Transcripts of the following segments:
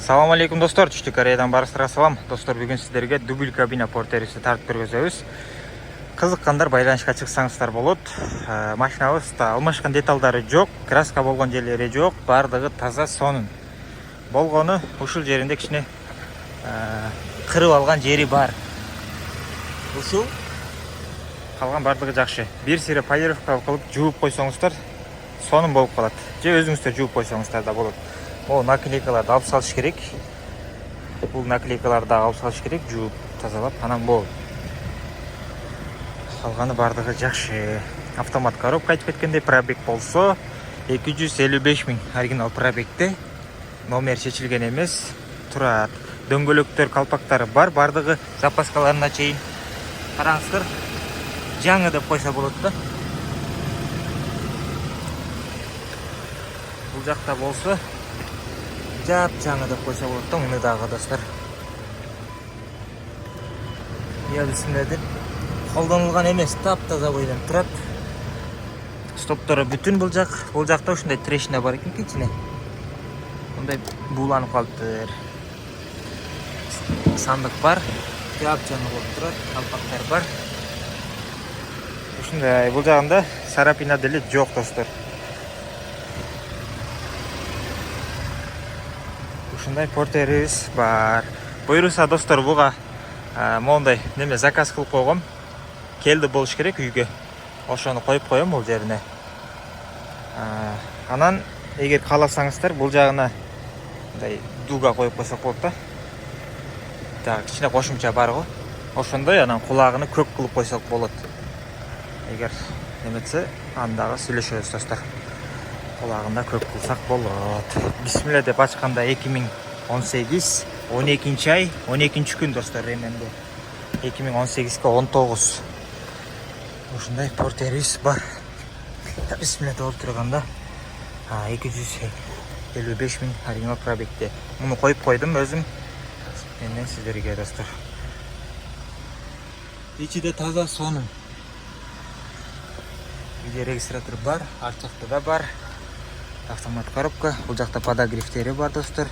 Assalamu alaikum достор, Түштүк Кореядан барыстыра салам. Достор, бүгүн сиздерге дубль кабина портеристи тартып көргөзөбүз. Кызыккандар байланышка чыксаңыздар болот. Машинабызда алмашкан деталдары жок, краска болгон жерлери жок, бардыгы таза сонун. Болгону ушул жеринде кичине кырып алган жери бар. Ушул калган бардыгы жакшы. Бир сире полировка кылып жууп койсоңуздар сонун болуп калат. Же өзүңүздөр жууп койсоңуздар да болот. О, наклейкаларды алып салыш керек. Бул наклейкаларды алып салыш керек, жууп тазалап, анан болот. Калганы бардыгы жакшы. Автомат коробка айтып кеткендей, пробег болсо 255 000 оригинал пробегде. Номер чечилген эмес, турат. Дөңгөлөктөр, калпактары бар, бардыгы запаскаларына чейин. Караңыздар, жаңы деп койсо болот да. Бул жакта болсо жаңы деп койсо болот да, муну дагы достор. Бисмилlah, колдонулган эмес, таптаза бойдон турат. Стоптору бүтүн бул жакта ушундай трешина бар экен кичине. Мындай бууланып калыптыр. Сандык бар, жаңы болуп турат, калпактар бар. Ушундай, бул жагында сарапина деле жок достор. Ушундай портерибиз бар. Буйруса достор, буга мондай неме заказ кылып койгом. Келди болуш керек үйгө. Ошону коюп коем бул жерине. Анан эгер кааласаңыздар, бул жагына мындай дуга коюп койсок болот да. Дагы кичине кошумча бар го. Ошондой анан кулагын көк кылып койсок болот. Эгер неметсе, андагы сүйлөшөбүз достор. Кулагында көк кылсак болот. Бисмилlah деп ачканда 2018 12 ай 12 күн достор, эменде 2018ге 19. Ушундай портерибиз бар. Бисмилlah деп турганда 255 000 оригинал пробегде. Муну коюп койдум өзүм. Менен сиздерге достор. Ичиде таза сонун. Үйдө регистратор бар, арт жакта да бар. Автомат коробка, бул жакта подогрифтери бар достор.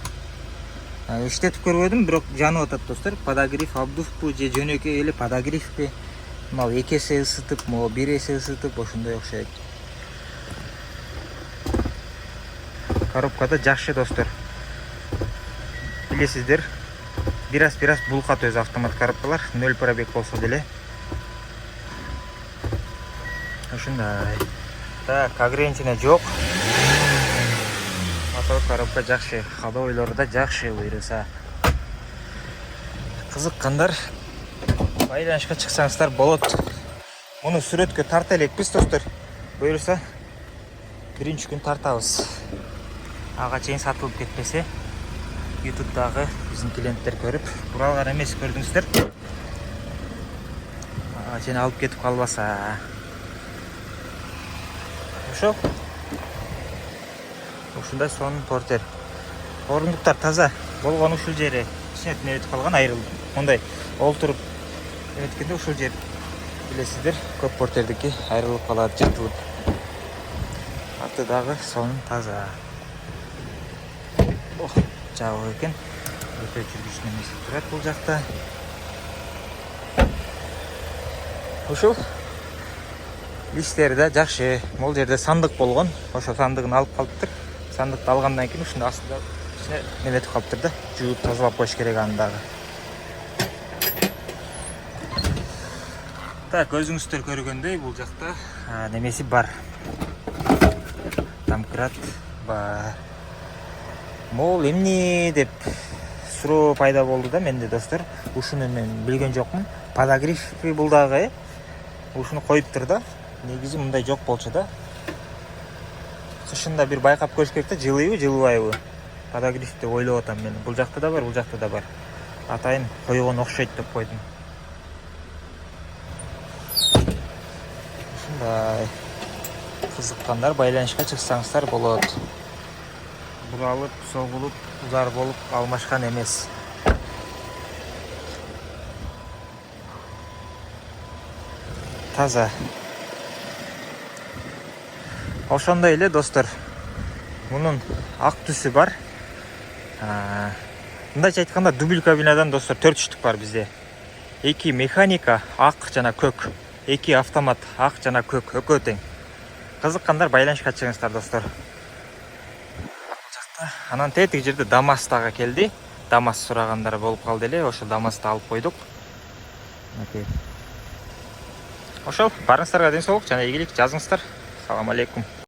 Иштетип көрбөдүм, бирок жанып атат достор. Подогриф обдувпу же жөнөкөй эле подогрифпи? Мына 2 эсе ысытып, могу 1 эсе ысытып, ошондой окшойт. Коробкада жакшы достор. Билесиздер, бираз булкат өзү автомат коробкалар, 0 пробег болсо деле. Ушундай. Так, ограничение жок. Мотор коробка жакшы, ходовойлору да жакшы буйруса. Кызыккандар байланышка чыксаңыздар болот. Муну сүрөткө тарта элекпиз достор. Буйруса биринчи күн тартабыз. Ага чейин сатылып кетпесе, YouTube'дагы биздин клиенттер көрүп, буралган эмес көрдүңүздөр. Ага чейин алып кетип калбаса. Ошо. Ушундай сонун портер. Орундуктар таза болгон, ушул жери кичине нетип калган, айрылып. Мындай олтуруп эметкенде ушул жер, билесиздер, көп портердики айрылып калат, жыртылып. Аты дагы сонун таза. Жабык экен. Өтө жүргүч немеси турат бул жакта. Ушул листтери да жакшы. Бул жерде сандык болгон. Ошо сандыгын алып калыптыр. Сандыкты алгандан кийин ушунда астында кичине неметип калыптыр да. Жууп тазалап коюш керек андагы. Так, өзүңүздөр көргөндөй бул жакта немеси бар. Домкрат бар. Мол эмне деп суроо пайда болду да менде достор. Ушуну мен билген жокмун. Подогрифи бул дагы ушуну коюптур да. Негизи мындай жок болчу да. Кышында бир байкап көрүш керек да, жылыйбы, жылыбайбы. Подогриф деп ойлоп атам мен. Бул жакта да бар, бул жакта да бар. Атайын койгон окшойт деп койдум. Ушундай. Кызыккандар байланышка чыксаңыздар болот. Буралып, согулуп, узар болуп алмашкан эмес. Таза. Ошондой эле достор. Мунун ак түсү бар. Мындайча айтканда дубль кабинадан достор 4 штук бар бизде. 2 механика ак жана көк, 2 автомат ак жана көк, экөө тең. Кызыккандар байланышка чыгыңыздар достор. Анан тетик жерде ДАМАЗ дагы келди. ДАМАЗ сурагандар болуп калды эле, ошо ДАМАЗды алып койдук. Ошол, барыңыздарга ден соолук жана ийгилик, жазыңыздар. Салам алейкум.